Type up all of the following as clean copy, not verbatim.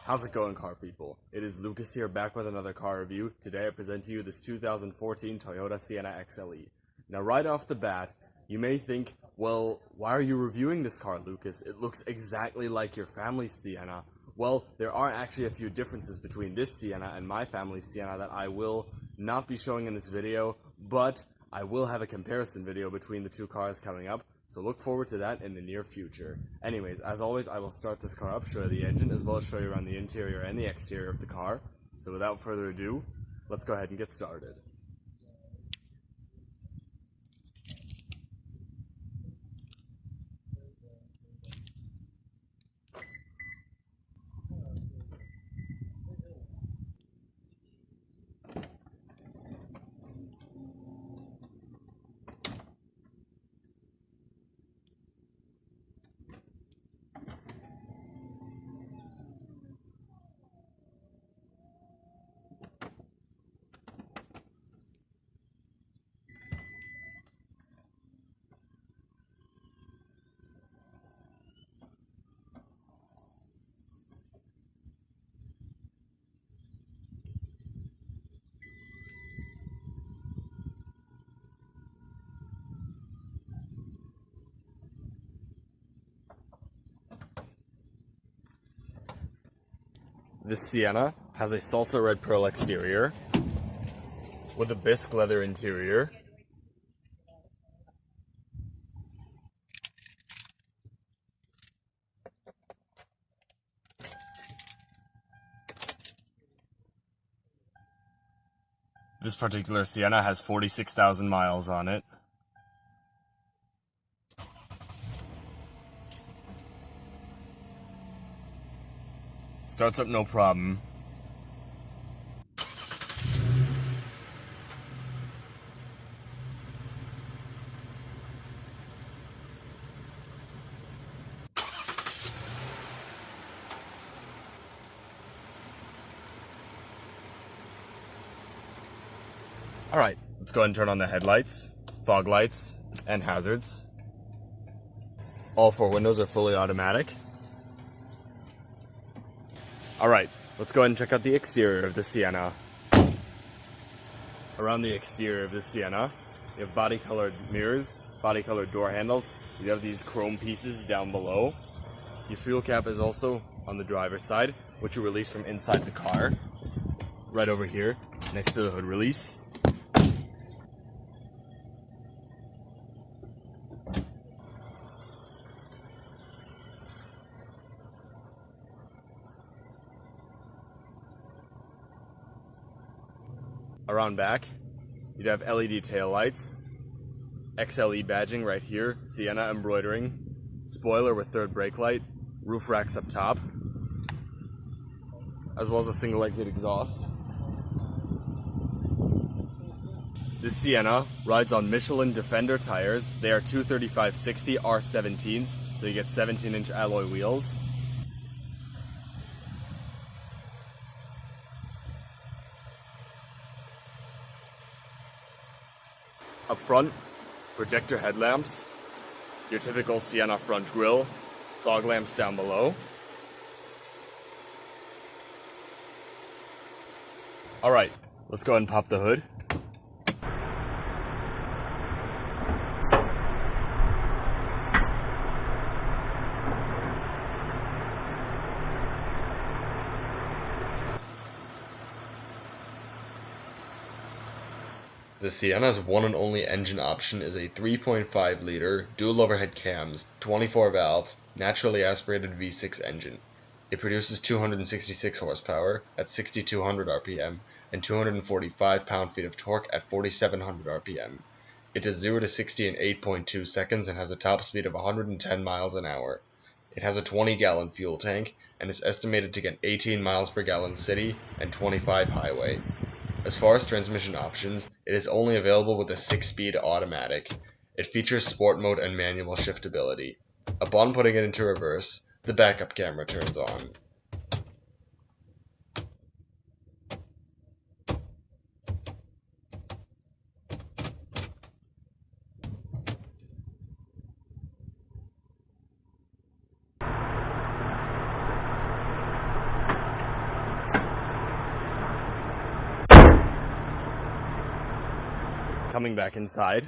How's it going, car people? It is Lucas here, back with another car review. Today I present to you this 2014 Toyota Sienna XLE. Now right off the bat, you may think, well, why are you reviewing this car, Lucas? It looks exactly like your family's Sienna. Well, there are actually a few differences between this Sienna and my family's Sienna that I will not be showing in this video, but I will have a comparison video between the two cars coming up. So look forward to that in the near future. Anyways, as always, I will start this car up, show you the engine, as well as show you around the interior and the exterior of the car. So without further ado, let's go ahead and get started. This Sienna has a salsa red pearl exterior with a bisque leather interior. This particular Sienna has 46,000 miles on it. Starts up no problem. Alright, let's go ahead and turn on the headlights, fog lights, and hazards. All four windows are fully automatic. Alright, let's go ahead and check out the exterior of the Sienna. Around the exterior of the Sienna, you have body-colored mirrors, body-colored door handles. You have these chrome pieces down below. Your fuel cap is also on the driver's side, which you release from inside the car. Right over here, next to the hood release. Around back, you'd have LED taillights, XLE badging right here, Sienna embroidering, spoiler with third brake light, roof racks up top, as well as a single exit exhaust. This Sienna rides on Michelin Defender tires. They are 235/60 R17s, so you get 17-inch alloy wheels. Up front, projector headlamps, your typical Sienna front grille, fog lamps down below. Alright, let's go ahead and pop the hood. The Sienna's one and only engine option is a 3.5 liter dual overhead cams, 24 valves, naturally aspirated V6 engine. It produces 266 horsepower at 6,200 RPM and 245 pound-feet of torque at 4,700 RPM. It does 0 to 60 in 8.2 seconds and has a top speed of 110 miles an hour. It has a 20-gallon fuel tank and is estimated to get 18 miles per gallon city and 25 highway. As far as transmission options, it is only available with a 6-speed automatic. It features sport mode and manual shiftability. Upon putting it into reverse, the backup camera turns on. Coming back inside,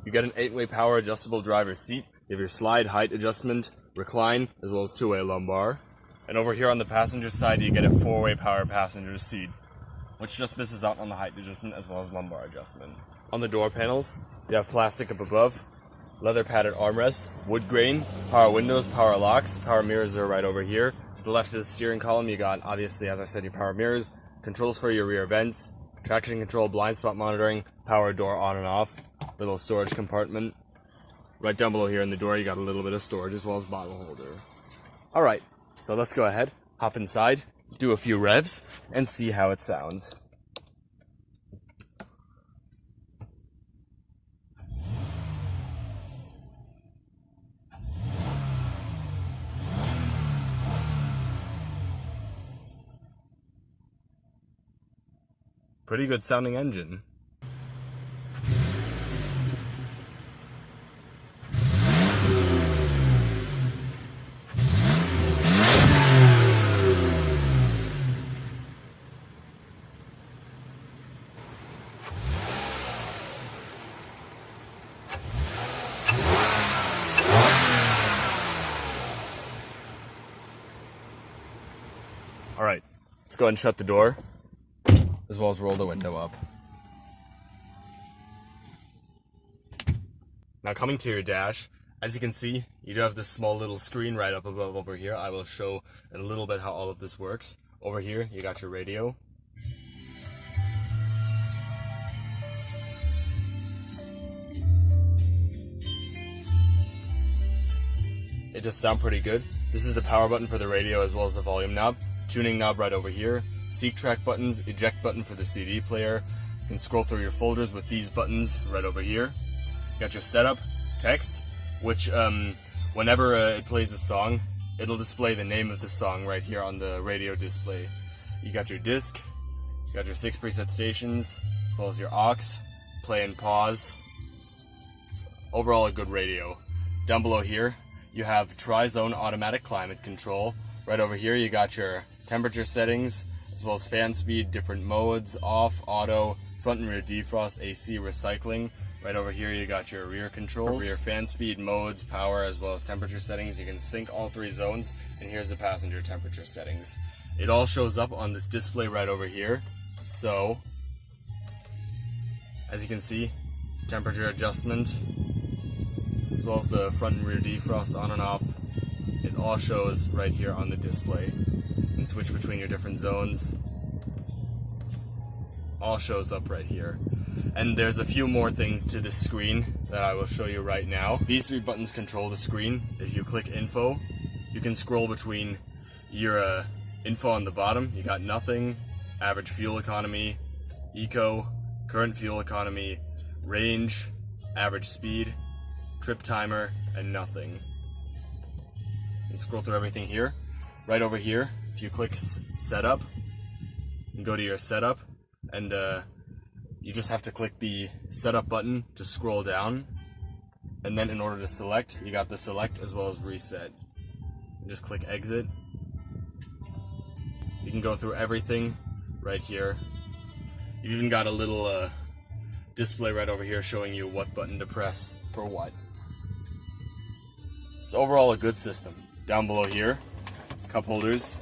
you get an 8-way power adjustable driver's seat. You have your slide, height adjustment, recline, as well as 2-way lumbar. And over here on the passenger side, you get a 4-way power passenger seat, which just misses out on the height adjustment as well as lumbar adjustment. On the door panels, you have plastic up above, leather padded armrest, wood grain, power windows, power locks, power mirrors are right over here. To the left of the steering column, you got, obviously, as I said, your power mirrors, controls for your rear vents, traction control, blind spot monitoring, power door on and off, little storage compartment. Right down below here in the door, you got a little bit of storage as well as bottle holder. Alright, so let's go ahead, hop inside, do a few revs, and see how it sounds. Pretty good sounding engine. Alright, let's go ahead and shut the door, as well as roll the window up. Now coming to your dash, as you can see, you do have this small little screen right up above over here. I will show in a little bit how all of this works. Over here, you got your radio. It does sound pretty good. This is the power button for the radio as well as the volume knob. Tuning knob right over here. Seek track buttons, eject button for the CD player. You can scroll through your folders with these buttons right over here. You got your setup, text, which whenever it plays a song, it'll display the name of the song right here on the radio display. You got your disc, you got your 6 preset stations, as well as your aux, play and pause. It's overall a good radio. Down below here, you have tri-zone automatic climate control. Right over here, you got your temperature settings, as well as fan speed, different modes, off, auto, front and rear defrost, AC, recycling. Right over here you got your rear controls, rear fan speed, modes, power, as well as temperature settings. You can sync all 3 zones, and here's the passenger temperature settings. It all shows up on this display right over here. So, as you can see, temperature adjustment, as well as the front and rear defrost on and off. It all shows right here on the display. You can switch between your different zones. All shows up right here. And there's a few more things to this screen that I will show you right now. These 3 buttons control the screen. If you click info, you can scroll between your info on the bottom. You got nothing, average fuel economy, eco, current fuel economy, range, average speed, trip timer, and nothing. You can scroll through everything here. Right over here, if you click setup, you can go to your setup, and you just have to click the setup button to scroll down, and then in order to select, you got the select as well as reset. You just click exit. You can go through everything right here. You even got a little display right over here showing you what button to press for what. It's overall a good system. Down below here, cup holders,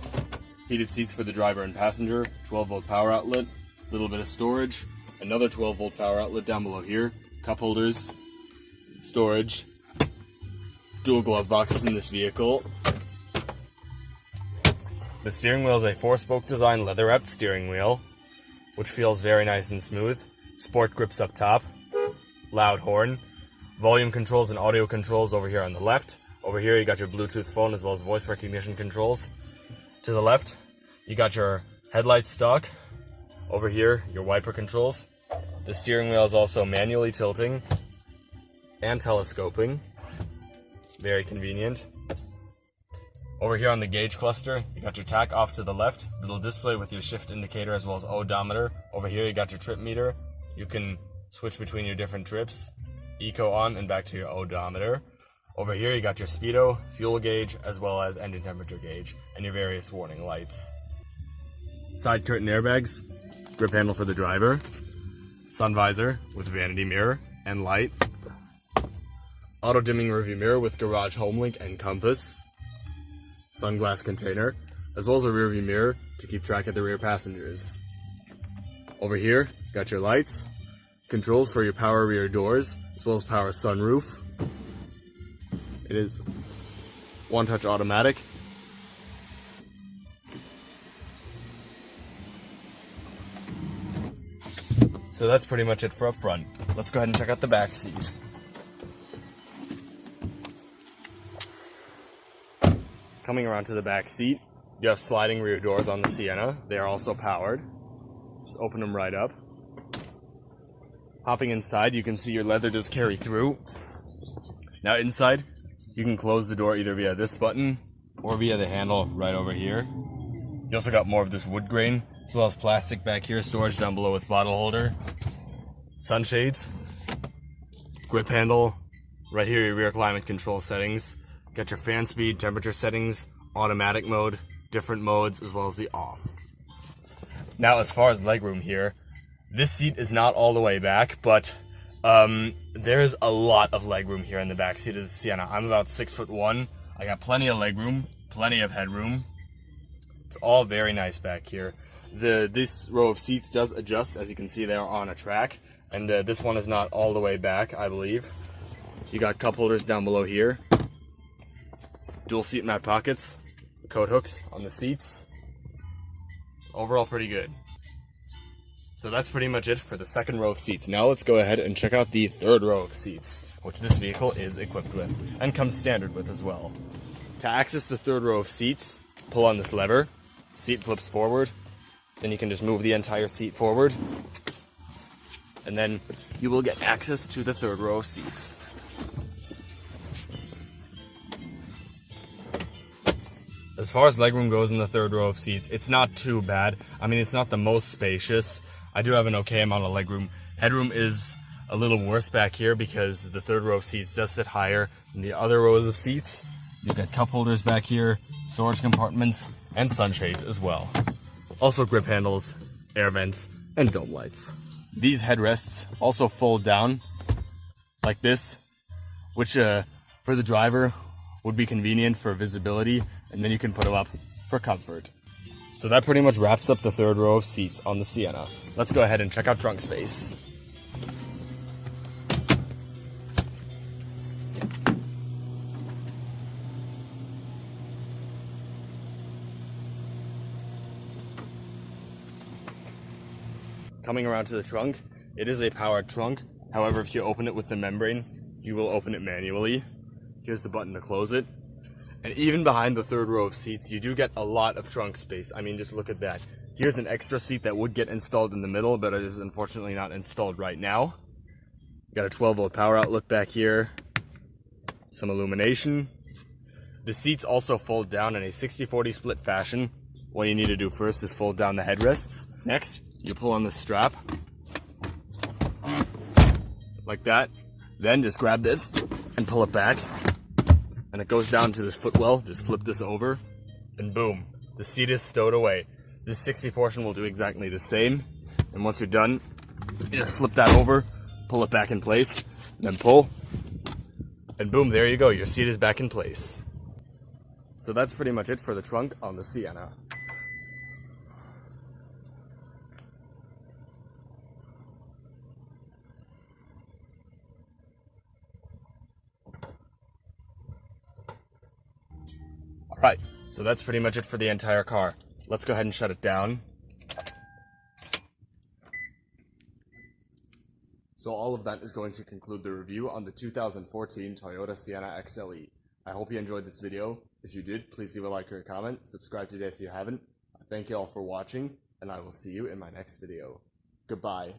heated seats for the driver and passenger, 12-volt power outlet, a little bit of storage, another 12-volt power outlet down below here, cup holders, storage, dual glove boxes in this vehicle. The steering wheel is a 4-spoke design leather-wrapped steering wheel, which feels very nice and smooth. Sport grips up top, loud horn, volume controls and audio controls over here on the left. Over here you got your Bluetooth phone as well as voice recognition controls. To the left, you got your headlight stock. Over here, your wiper controls. The steering wheel is also manually tilting and telescoping. Very convenient. Over here on the gauge cluster, you got your tach off to the left, little display with your shift indicator as well as odometer. Over here you got your trip meter. You can switch between your different trips. Eco on and back to your odometer. Over here you got your speedo, fuel gauge, as well as engine temperature gauge, and your various warning lights. Side curtain airbags, grip handle for the driver, sun visor with vanity mirror and light, auto dimming rearview mirror with garage home link and compass, sunglass container, as well as a rearview mirror to keep track of the rear passengers. Over here, got your lights, controls for your power rear doors, as well as power sunroof. It is one-touch automatic. So that's pretty much it for up front. Let's go ahead and check out the back seat. Coming around to the back seat, you have sliding rear doors on the Sienna. They are also powered. Just open them right up. Hopping inside, you can see your leather does carry through. Now inside, you can close the door either via this button or via the handle right over here. You also got more of this wood grain, as well as plastic back here, storage down below with bottle holder, sunshades, grip handle, right here your rear climate control settings. Got your fan speed, temperature settings, automatic mode, different modes, as well as the off. Now as far as legroom here, this seat is not all the way back, but there's a lot of legroom here in the back seat of the Sienna. I'm about 6'1". I got plenty of legroom, plenty of headroom. It's all very nice back here. This row of seats does adjust, as you can see they are on a track, and this one is not all the way back, I believe. You got cup holders down below here, dual seat mat pockets, coat hooks on the seats. It's overall pretty good. So that's pretty much it for the second row of seats. Now let's go ahead and check out the third row of seats, which this vehicle is equipped with, and comes standard with as well. To access the third row of seats, pull on this lever, seat flips forward, then you can just move the entire seat forward, and then you will get access to the third row of seats. As far as legroom goes in the third row of seats, it's not too bad. I mean, it's not the most spacious. I do have an okay amount of legroom. Headroom is a little worse back here because the third row of seats does sit higher than the other rows of seats. You've got cup holders back here, storage compartments, and sunshades as well. Also grip handles, air vents, and dome lights. These headrests also fold down like this, which for the driver would be convenient for visibility, and then you can put them up for comfort. So that pretty much wraps up the third row of seats on the Sienna. Let's go ahead and check out trunk space. Coming around to the trunk, it is a powered trunk. However, if you open it with the membrane, you will open it manually. Here's the button to close it. And even behind the third row of seats, you do get a lot of trunk space. I mean, just look at that. Here's an extra seat that would get installed in the middle, but it is unfortunately not installed right now. Got a 12-volt power outlet back here. Some illumination. The seats also fold down in a 60-40 split fashion. What you need to do first is fold down the headrests. Next, you pull on the strap. Like that. Then just grab this and pull it back. And it goes down to this footwell. Just flip this over, and boom, the seat is stowed away. This 60 portion will do exactly the same. And once you're done, you just flip that over, pull it back in place, then pull, and boom, there you go, your seat is back in place. So that's pretty much it for the trunk on the Sienna. Alright, so that's pretty much it for the entire car. Let's go ahead and shut it down. So all of that is going to conclude the review on the 2014 Toyota Sienna XLE. I hope you enjoyed this video. If you did, please leave a like or a comment. Subscribe today if you haven't. Thank you all for watching, and I will see you in my next video. Goodbye.